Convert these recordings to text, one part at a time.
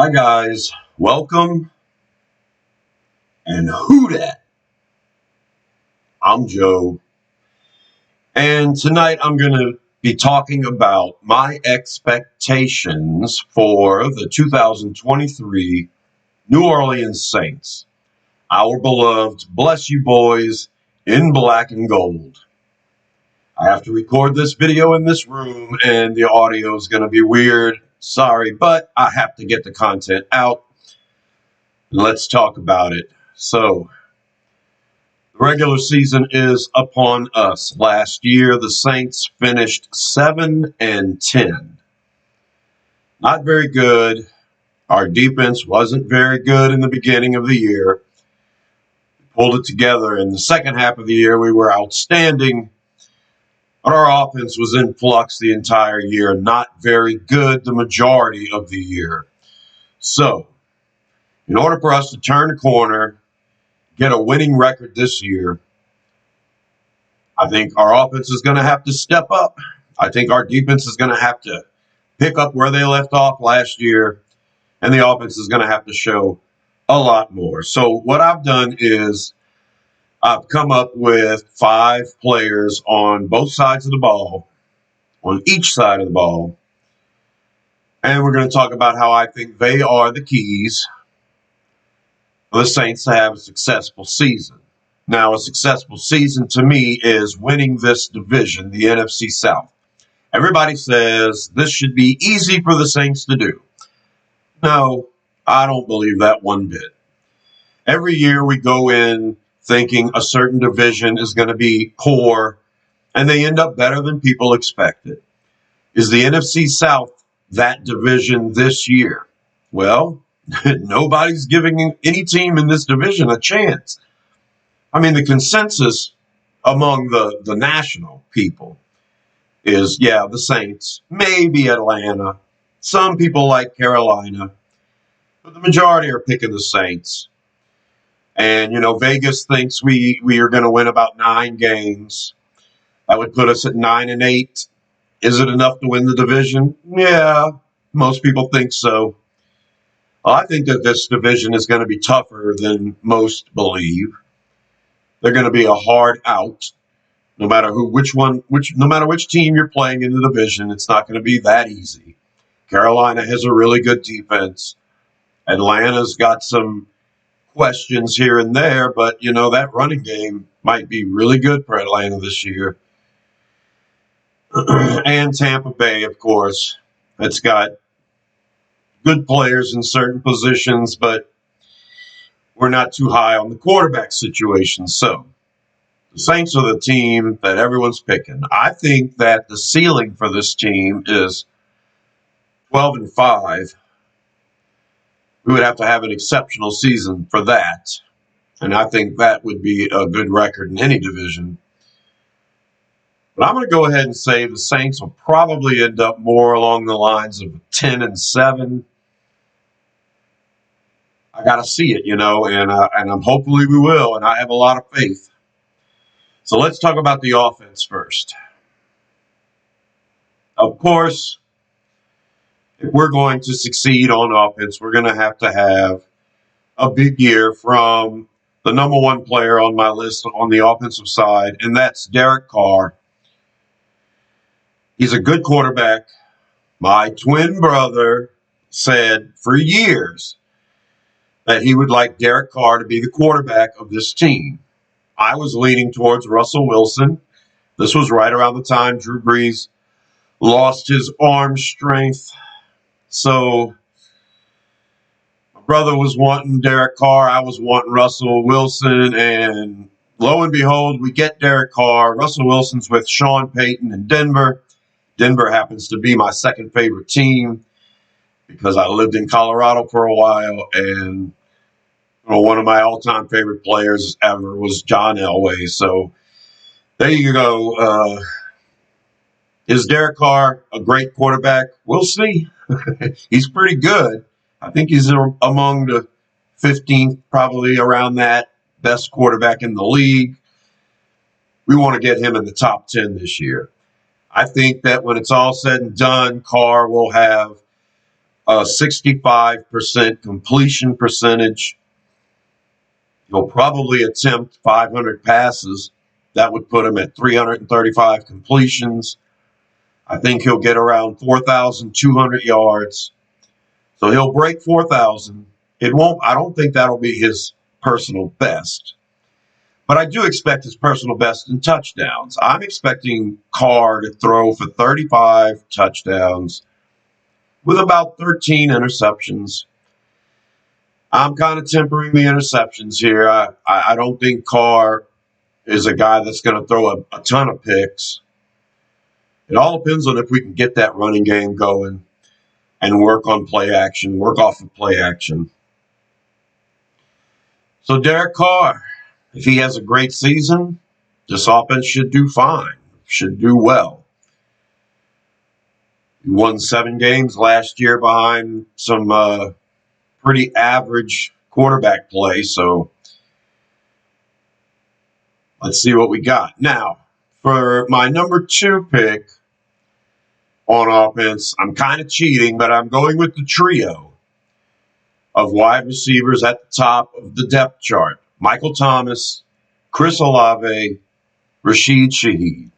Hi guys, welcome and who dat? I'm Joe, and tonight I'm going to be talking about my expectations for the 2023 New Orleans Saints, our beloved Bless You Boys in black and gold. I have to record this video in this room and the audio is going to be weird. Sorry, but I have to get the content out. Let's talk about it. So, the regular season is upon us. Last year, the Saints finished 7-10. Not very good. Our defense wasn't very good in the beginning of the year. We pulled it together in the second half of the year. We were outstanding. But our offense was in flux the entire year. Not very good the majority of the year. So, in order for us to turn the corner, get a winning record this year, I think our offense is going to have to step up. I think our defense is going to have to pick up where they left off last year, and the offense is going to have to show a lot more. So what I've done is I've come up with 5 players on both sides of the ball, on each side of the ball, and we're going to talk about how I think they are the keys for the Saints to have a successful season. Now, a successful season to me is winning this division, the NFC South. Everybody says this should be easy for the Saints to do. No, I don't believe that one bit. Every year we go in thinking a certain division is going to be poor, and they end up better than people expected. Is the NFC South that division this year? Well, nobody's giving any team in this division a chance. I mean, the consensus among the national people is, yeah, the Saints, maybe Atlanta. Some people like Carolina, but the majority are picking the Saints. And, Vegas thinks we are going to win about 9 games. That would put us at 9-8. Is it enough to win the division? Yeah, most people think so. I think that this division is going to be tougher than most believe. They're going to be a hard out. No matter no matter which team you're playing in the division, it's not going to be that easy. Carolina has a really good defense. Atlanta's got some questions here and there, but that running game might be really good for Atlanta this year. And Tampa Bay, of course, it's got good players in certain positions, but we're not too high on the quarterback situation. So the Saints are the team that everyone's picking. I think that the ceiling for this team is 12-5. We would have to have an exceptional season for that. And I think that would be a good record in any division. But I'm going to go ahead and say the Saints will probably end up more along the lines of 10-7. I got to see it, and I'm hopefully we will, and I have a lot of faith. So let's talk about the offense first. Of course, if we're going to succeed on offense, we're going to have a big year from the number 1 player on my list on the offensive side, and that's Derek Carr. He's a good quarterback. My twin brother said for years that he would like Derek Carr to be the quarterback of this team. I was leaning towards Russell Wilson. This was right around the time Drew Brees lost his arm strength. So my brother was wanting Derek Carr. I was wanting Russell Wilson. And lo and behold, we get Derek Carr. Russell Wilson's with Sean Payton in Denver. Denver happens to be my second favorite team because I lived in Colorado for a while, and one of my all-time favorite players ever was John Elway. So there you go. Is Derek Carr a great quarterback? We'll see. He's pretty good. I think he's among the 15th, probably around that, best quarterback in the league. We want to get him in the top 10 this year. I think that when it's all said and done, Carr will have a 65% completion percentage. He'll probably attempt 500 passes. That would put him at 335 completions. I think he'll get around 4,200 yards. So he'll break 4,000. I don't think that'll be his personal best. But I do expect his personal best in touchdowns. I'm expecting Carr to throw for 35 touchdowns with about 13 interceptions. I'm kind of tempering the interceptions here. I don't think Carr is a guy that's going to throw a ton of picks. It all depends on if we can get that running game going and work on play action, work off of play action. So Derek Carr, if he has a great season, this offense should do fine, should do well. He won 7 games last year behind some pretty average quarterback play, so let's see what we got. Now, for my number 2 pick on offense, I'm kind of cheating, but I'm going with the trio of wide receivers at the top of the depth chart. Michael Thomas, Chris Olave, Rashid Shaheed.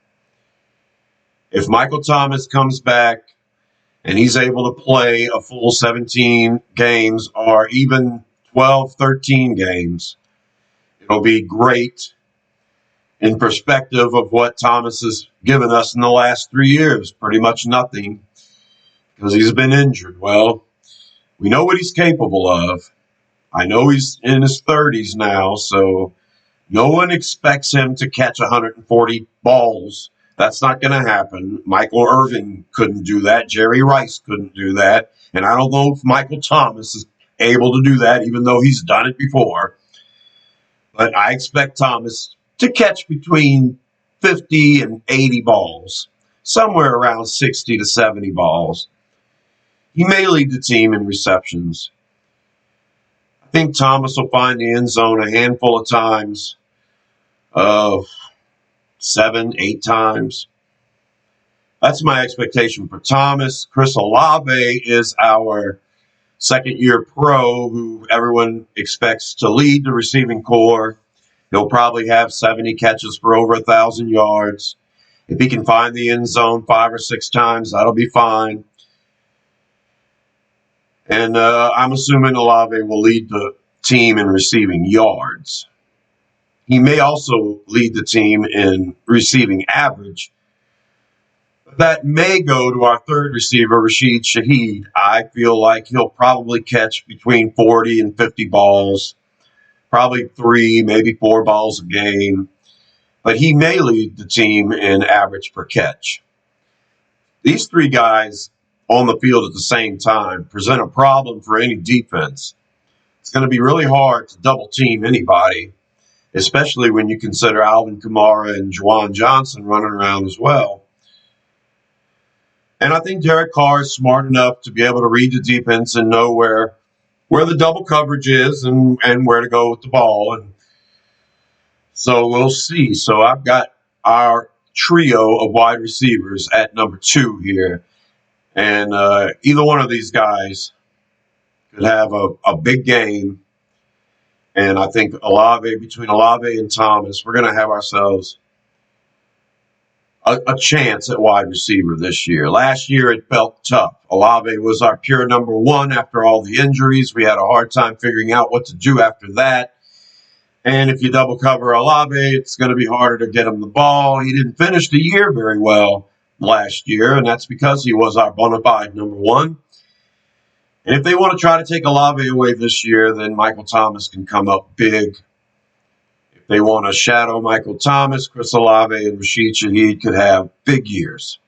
If Michael Thomas comes back and he's able to play a full 17 games or even 12, 13 games, it'll be great in perspective of what Thomas has given us in the last 3 years. Pretty much nothing because he's been injured. Well, we know what he's capable of. I know he's in his 30s now, so no one expects him to catch 140 balls. That's not going to happen. Michael Irvin couldn't do that. Jerry Rice couldn't do that. And I don't know if Michael Thomas is able to do that, even though he's done it before. But I expect Thomas to catch between 50 and 80 balls, somewhere around 60 to 70 balls. He may lead the team in receptions. I think Thomas will find the end zone a handful of times, 7, 8 times. That's my expectation for Thomas. Chris Olave is our second-year pro who everyone expects to lead the receiving corps. He'll probably have 70 catches for over 1,000 yards. If he can find the end zone 5 or 6 times, that'll be fine. And I'm assuming Olave will lead the team in receiving yards. He may also lead the team in receiving average. That may go to our third receiver, Rashid Shaheed. I feel like he'll probably catch between 40 and 50 balls, probably 3, maybe 4 balls a game. But he may lead the team in average per catch. These 3 guys on the field at the same time present a problem for any defense. It's going to be really hard to double team anybody, especially when you consider Alvin Kamara and Juwan Johnson running around as well. And I think Derek Carr is smart enough to be able to read the defense and know where the double coverage is and where to go with the ball. And so we'll see. So I've got our trio of wide receivers at number 2 here. And either one of these guys could have a big game. And I think between Olave and Thomas, we're going to have ourselves a chance at wide receiver this year. Last year, it felt tough. Olave was our pure number 1 after all the injuries. We had a hard time figuring out what to do after that. And if you double cover Olave, it's going to be harder to get him the ball. He didn't finish the year very well last year, and that's because he was our bona fide number 1. And if they want to try to take Olave away this year, then Michael Thomas can come up big. If they want to shadow Michael Thomas, Chris Olave and Rashid Shaheed could have big years.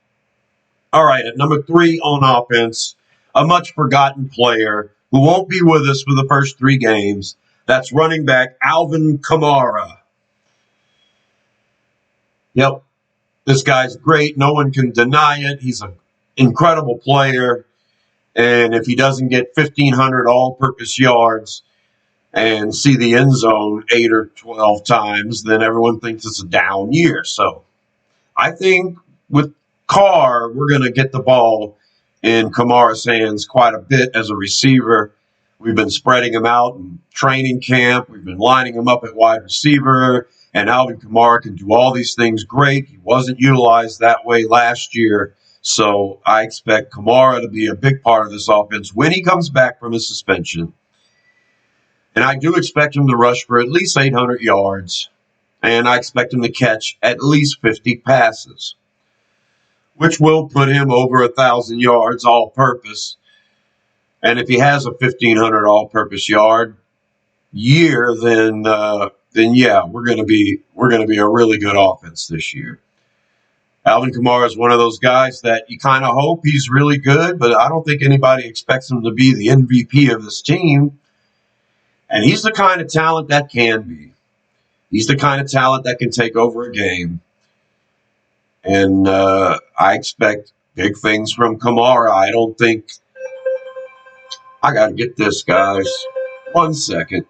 All right, at number 3 on offense, a much forgotten player who won't be with us for the first 3 games. That's running back Alvin Kamara. Yep, this guy's great. No one can deny it. He's an incredible player. And if he doesn't get 1,500 all-purpose yards and see the end zone 8 or 12 times, then everyone thinks it's a down year. So I think with Carr, we're going to get the ball in Kamara's hands quite a bit as a receiver. We've been spreading him out in training camp. We've been lining him up at wide receiver. And Alvin Kamara can do all these things great. He wasn't utilized that way last year. So I expect Kamara to be a big part of this offense when he comes back from his suspension. And I do expect him to rush for at least 800 yards. And I expect him to catch at least 50 passes, which will put him over 1,000 yards all-purpose. And if he has a 1,500 all-purpose yard year, then yeah, we're going to be a really good offense this year. Alvin Kamara is one of those guys that you kind of hope he's really good, but I don't think anybody expects him to be the MVP of this team. And he's the kind of talent that can be. He's the kind of talent that can take over a game. And I expect big things from Kamara. I don't think – I got to get this, guys. 1 second.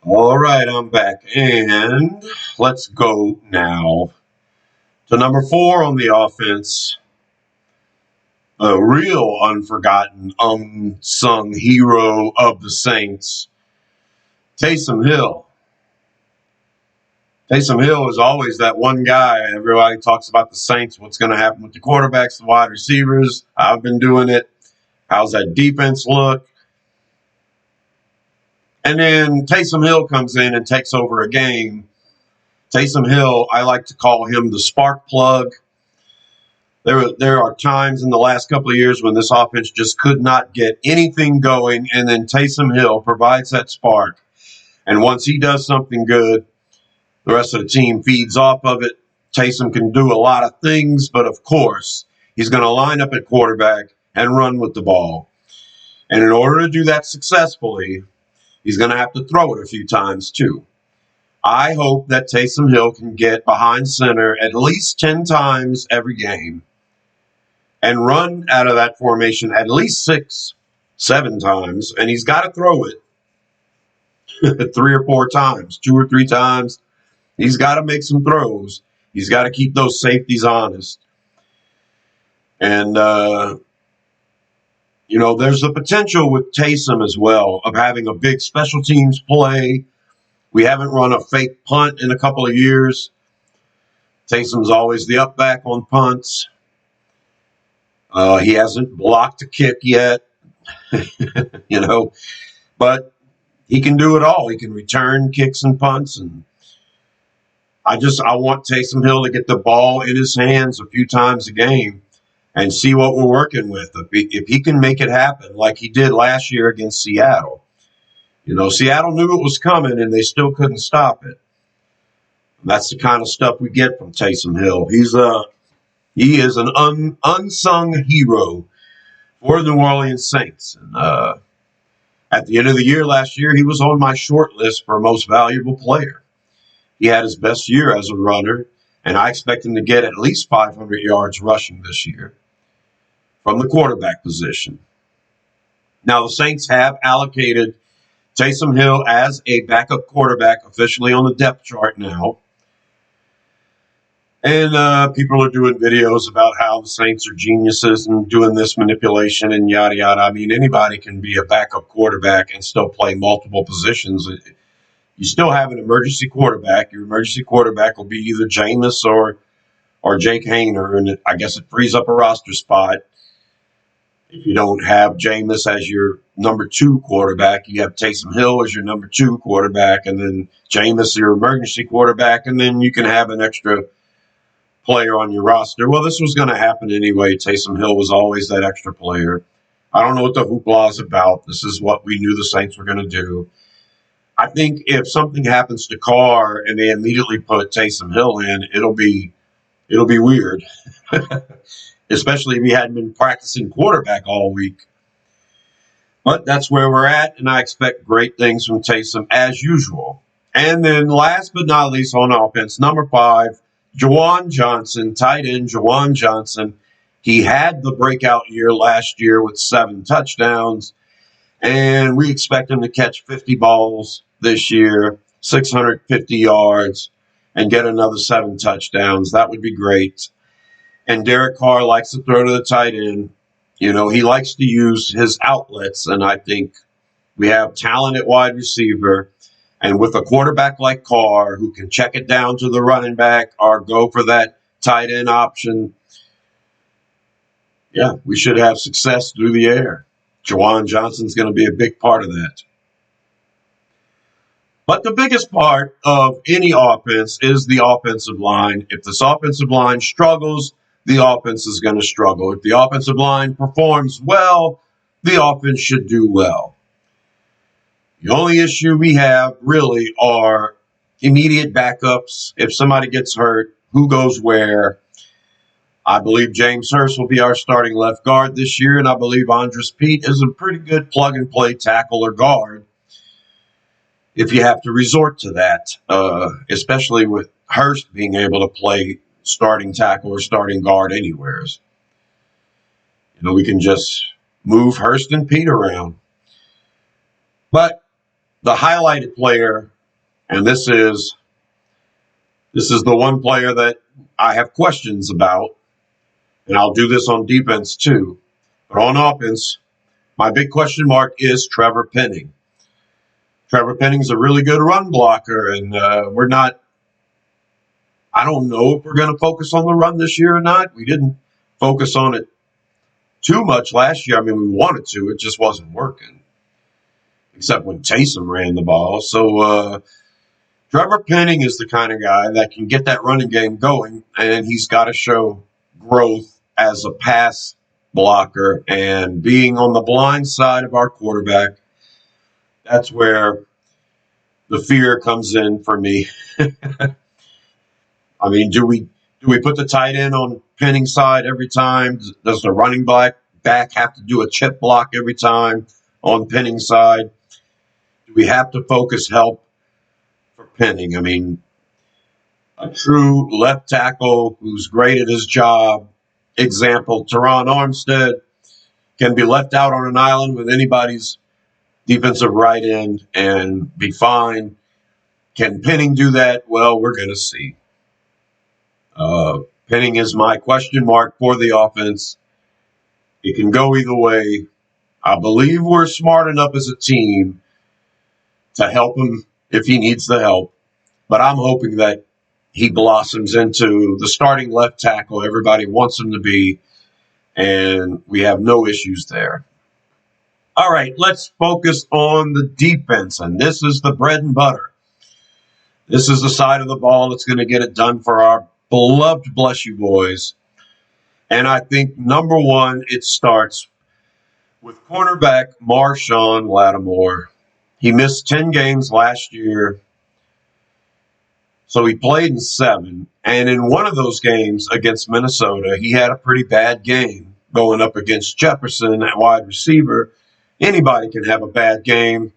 All right, I'm back. And let's go now to number 4 on the offense. A real unforgotten, unsung hero of the Saints, Taysom Hill. Taysom Hill is always that one guy. Everybody talks about the Saints, what's going to happen with the quarterbacks, the wide receivers. I've been doing it. How's that defense look? And then Taysom Hill comes in and takes over a game. Taysom Hill, I like to call him the spark plug. There are times in the last couple of years when this offense just could not get anything going, and then Taysom Hill provides that spark. And once he does something good, the rest of the team feeds off of it. Taysom can do a lot of things, but of course, he's going to line up at quarterback and run with the ball. And in order to do that successfully, he's going to have to throw it a few times too. I hope that Taysom Hill can get behind center at least 10 times every game and run out of that formation at least 6, 7 times. And he's got to throw it 3 or 4 times, 2 or 3 times. He's got to make some throws. He's got to keep those safeties honest. And, there's the potential with Taysom as well of having a big special teams play. We haven't run a fake punt in a couple of years. Taysom's always the up back on punts. He hasn't blocked a kick yet, but he can do it all. He can return kicks and punts. And I want Taysom Hill to get the ball in his hands a few times a game and see what we're working with. If he can make it happen like he did last year against Seattle. Seattle knew it was coming, and they still couldn't stop it. And that's the kind of stuff we get from Taysom Hill. He is an unsung hero for the New Orleans Saints. And at the end of the year last year, he was on my short list for most valuable player. He had his best year as a runner, and I expect him to get at least 500 yards rushing this year from the quarterback position. Now, the Saints have allocated Taysom Hill as a backup quarterback officially on the depth chart now. And people are doing videos about how the Saints are geniuses and doing this manipulation and yada, yada. I mean, anybody can be a backup quarterback and still play multiple positions. You still have an emergency quarterback. Your emergency quarterback will be either Jameis or Jake Haener, and I guess it frees up a roster spot. If you don't have Jameis as your number 2 quarterback, you have Taysom Hill as your number 2 quarterback, and then Jameis your emergency quarterback, and then you can have an extra player on your roster. Well, this was going to happen anyway. Taysom Hill was always that extra player. I don't know what the hoopla is about. This is what we knew the Saints were going to do. I think if something happens to Carr and they immediately put Taysom Hill in, it'll be weird. Especially if he hadn't been practicing quarterback all week. But that's where we're at, and I expect great things from Taysom as usual. And then last but not least on offense, number 5, Juwan Johnson, tight end Juwan Johnson. He had the breakout year last year with 7 touchdowns, and we expect him to catch 50 balls this year, 650 yards, and get another 7 touchdowns. That would be great. And Derek Carr likes to throw to the tight end. He likes to use his outlets, and I think we have talent at wide receiver. And with a quarterback like Carr who can check it down to the running back or go for that tight end option, yeah, we should have success through the air. Juwan Johnson's going to be a big part of that. But the biggest part of any offense is the offensive line. If this offensive line struggles, the offense is going to struggle. If the offensive line performs well, the offense should do well. The only issue we have really are immediate backups. If somebody gets hurt, who goes where? I believe James Hurst will be our starting left guard this year, and I believe Andres Pete is a pretty good plug-and-play tackle or guard if you have to resort to that, especially with Hurst being able to play starting tackle or starting guard anywhere. We can just move Hurst and Pete around. But the highlighted player, and this is the one player that I have questions about, and I'll do this on defense too. But on offense, my big question mark is Trevor Penning. Trevor Penning's a really good run blocker, and I don't know if we're going to focus on the run this year or not. We didn't focus on it too much last year. I mean, we wanted to. It just wasn't working, except when Taysom ran the ball. So Trevor Penning is the kind of guy that can get that running game going, and he's got to show growth as a pass blocker and being on the blind side of our quarterback. That's where the fear comes in for me. I mean, do we put the tight end on Penning's side every time? Does the running back have to do a chip block every time on Penning's side? Do we have to focus help for Penning? I mean, a true left tackle who's great at his job, example, Teron Armstead, can be left out on an island with anybody's defensive right end and be fine. Can Penning do that? Well, we're going to see. Penning is my question mark for the offense. It can go either way. I believe we're smart enough as a team to help him if he needs the help. But I'm hoping that he blossoms into the starting left tackle everybody wants him to be, and we have no issues there. All right, let's focus on the defense, and this is the bread and butter. This is the side of the ball that's going to get it done for our beloved Bless You Boys. And I think, number one, it starts with cornerback Marshon Lattimore. He missed 10 games last year, so he played in 7. And in one of those games against Minnesota, he had a pretty bad game going up against Jefferson at wide receiver. Anybody can have a bad game.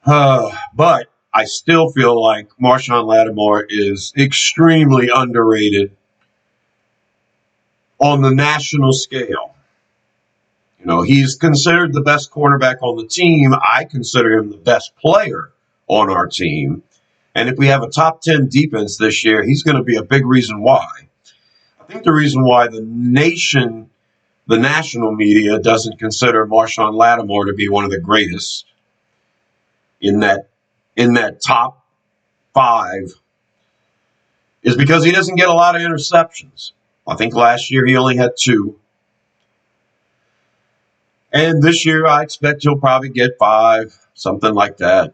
But I still feel like Marshon Lattimore is extremely underrated on the national scale. He's considered the best cornerback on the team. I consider him the best player on our team. And if we have a top 10 defense this year, he's going to be a big reason why. I think the reason why the national media doesn't consider Marshon Lattimore to be one of the greatest in that top 5 is because he doesn't get a lot of interceptions. I think last year he only had 2. And this year I expect he'll probably get 5, something like that.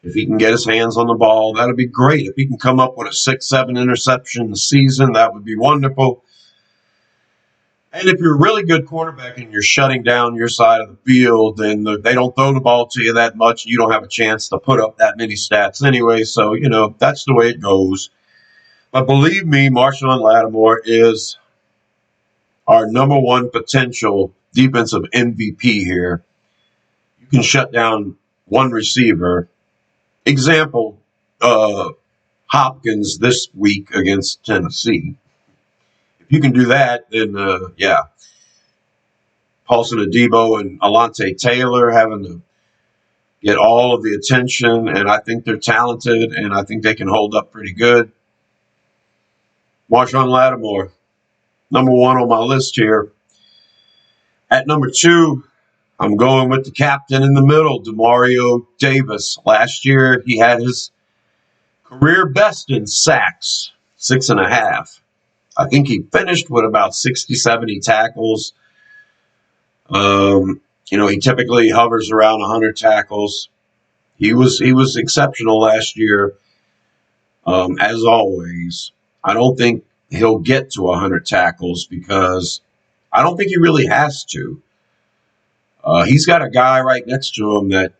If he can get his hands on the ball, that'd be great. If he can come up with a 6-7 interception season, that would be wonderful. And if you're a really good quarterback and you're shutting down your side of the field, then they don't throw the ball to you that much. You don't have a chance to put up that many stats anyway. So, that's the way it goes. But believe me, Marshon Lattimore is our number one potential defensive MVP here. You can shut down one receiver. Example, Hopkins this week against Tennessee. If you can do that, then, Paulson Adebo and Alontae Taylor having to get all of the attention, and I think they're talented, and I think they can hold up pretty good. Marshawn Lattimore, number one on my list here. At number two, I'm going with the captain in the middle, Demario Davis. Last year, he had his career best in sacks, 6.5. I think he finished with about 60, 70 tackles. He typically hovers around 100 tackles. He was exceptional last year. As always, I don't think he'll get to 100 tackles because I don't think he really has to. He's got a guy right next to him that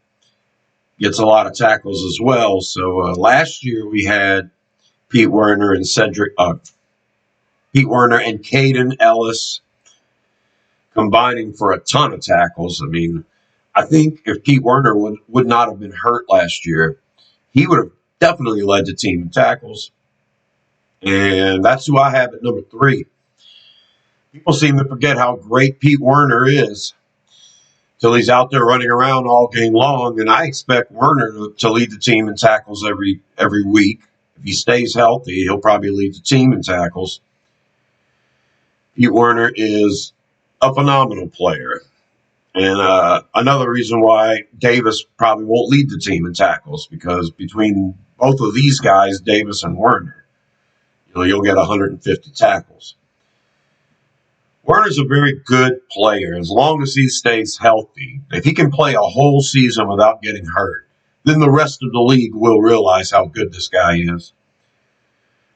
gets a lot of tackles as well. So last year we had Pete Werner and Caden Ellis combining for a ton of tackles. I mean, I think if Pete Werner would not have been hurt last year, he would have definitely led the team in tackles. And that's who I have at number three. People seem to forget how great Pete Werner is till he's out there running around all game long. And I expect Werner to lead the team in tackles every week. If he stays healthy, he'll probably lead the team in tackles. Pete Werner is a phenomenal player. And another reason why Davis probably won't lead the team in tackles, because between both of these guys, Davis and Werner, you'll get 150 tackles. Werner's a very good player as long as he stays healthy. If he can play a whole season without getting hurt, then the rest of the league will realize how good this guy is.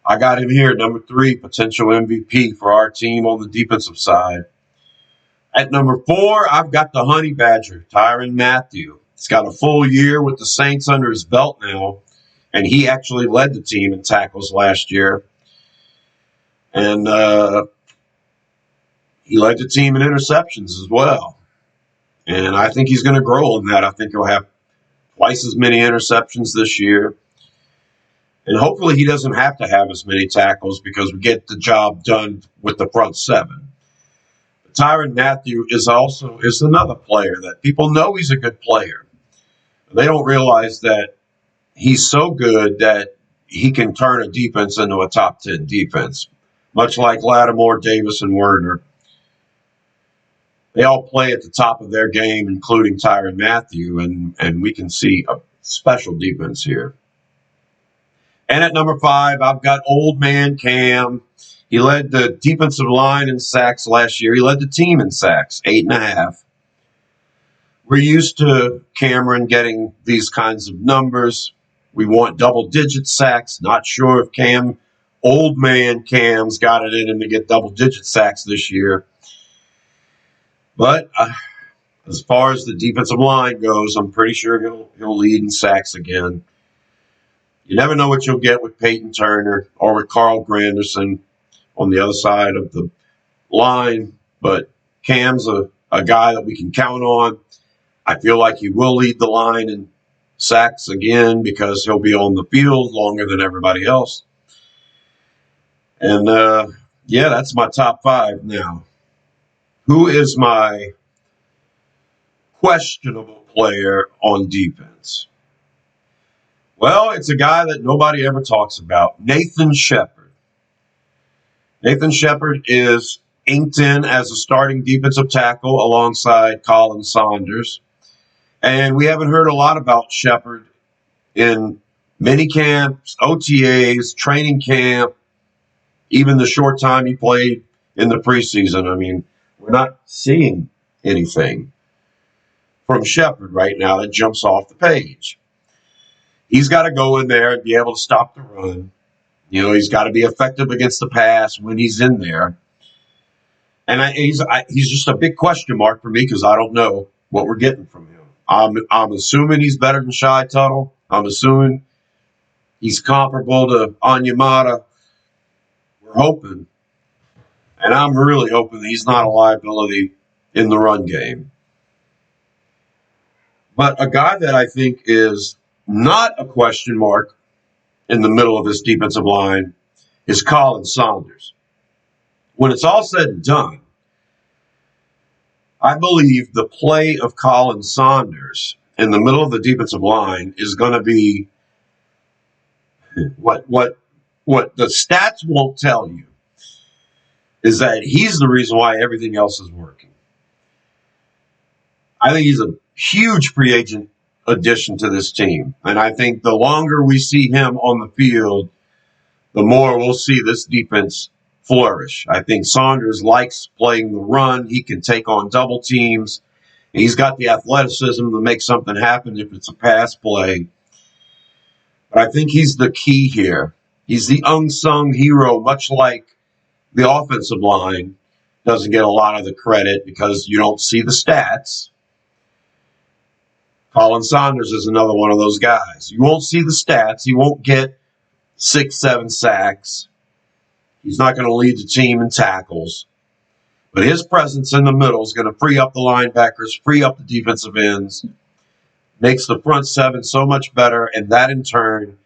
I got him here, number three, potential MVP for our team on the defensive side. At number four, I've got the Honey Badger, Tyrann Mathieu. He's got a full year with the Saints under his belt now, and he actually led the team in tackles last year. And he led the team in interceptions as well. And I think he's going to grow in that. I think he'll have twice as many interceptions this year. And hopefully he doesn't have to have as many tackles because we get the job done with the front seven. But Tyrann Mathieu is another player that people know he's a good player. They don't realize that he's so good that he can turn a defense into a top 10 defense, much like Lattimore, Davis, and Werner. They all play at the top of their game, including Tyrann Mathieu, and we can see a special defense here. And at number five, I've got old man Cam. He led the defensive line in sacks last year. He led the team in sacks, 8.5. We're used to Cameron getting these kinds of numbers. We want double-digit sacks. Not sure if old man Cam's got it in him to get double-digit sacks this year. But as far as the defensive line goes, I'm pretty sure he'll lead in sacks again. You never know what you'll get with Peyton Turner or with Carl Granderson on the other side of the line. But Cam's a guy that we can count on. I feel like he will lead the line in sacks again because he'll be on the field longer than everybody else. And, that's my top five now. Who is my questionable player on defense? Well, it's a guy that nobody ever talks about, Nathan Shepherd. Nathan Shepherd is inked in as a starting defensive tackle alongside Colin Saunders. And we haven't heard a lot about Shepherd in mini camps, OTAs, training camp, even the short time he played in the preseason. I mean, we're not seeing anything from Shepherd right now that jumps off the page. He's got to go in there and be able to stop the run. He's got to be effective against the pass when he's in there. And he's just a big question mark for me because I don't know what we're getting from him. I'm assuming he's better than Shy Tuttle. I'm assuming he's comparable to Onyemata. We're hoping. And I'm really hoping that he's not a liability in the run game. But a guy that I think is not a question mark in the middle of this defensive line is Colin Saunders. When it's all said and done, I believe the play of Colin Saunders in the middle of the defensive line is going to be what what the stats won't tell you is that he's the reason why everything else is working. I think he's a huge free agent addition to this team. And I think the longer we see him on the field, the more we'll see this defense flourish. I think Saunders likes playing the run. He can take on double teams. He's got the athleticism to make something happen if it's a pass play. But I think he's the key here. He's the unsung hero, much like the offensive line doesn't get a lot of the credit because you don't see the stats. Colin Saunders is another one of those guys. You won't see the stats. He won't get 6, 7 sacks. He's not going to lead the team in tackles. But his presence in the middle is going to free up the linebackers, free up the defensive ends, makes the front seven so much better, and that in turn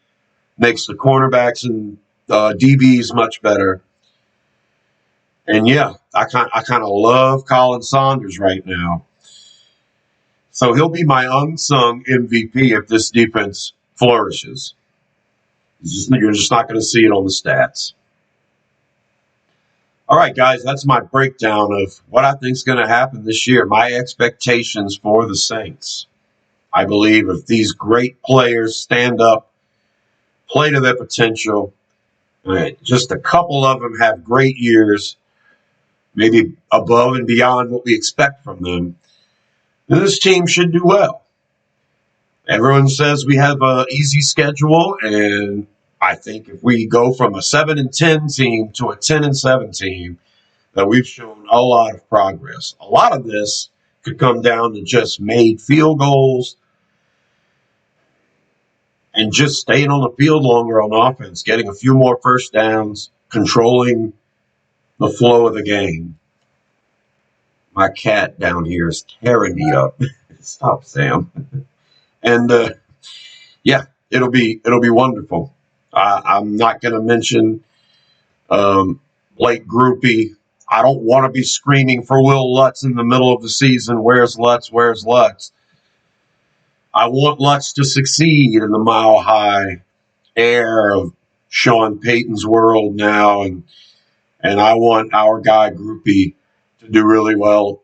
makes the cornerbacks and DBs much better. And yeah, I kind of love Colin Saunders right now. So he'll be my unsung MVP if this defense flourishes. You're just not going to see it on the stats. All right, guys, that's my breakdown of what I think is going to happen this year, my expectations for the Saints. I believe if these great players stand up, play to their potential, just a couple of them have great years, maybe above and beyond what we expect from them, then this team should do well. Everyone says we have an easy schedule, and I think if we go from a 7-10 team to a 10-7 team, that we've shown a lot of progress. A lot of this could come down to just made field goals and just staying on the field longer on offense, getting a few more first downs, controlling the flow of the game. My cat down here is tearing me up. Stop, Sam. And yeah, it'll be wonderful. I'm not going to mention Blake Grupe. I don't want to be screaming for Will Lutz in the middle of the season. Where's Lutz? Where's Lutz? I want Lutz to succeed in the mile-high air of Sean Payton's world now, and I want our guy Grupe to do really well.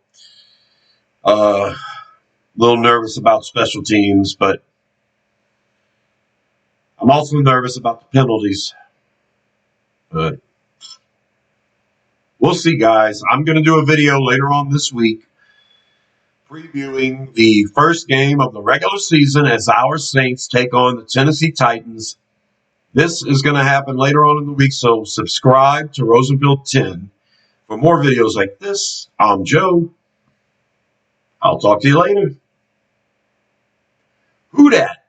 A little nervous about special teams, but I'm also nervous about the penalties. But we'll see, guys. I'm going to do a video later on this week previewing the first game of the regular season as our Saints take on the Tennessee Titans. This is going to happen later on in the week, so subscribe to Rosenfield 10 for more videos like this. I'm Joe. I'll talk to you later. Who dat?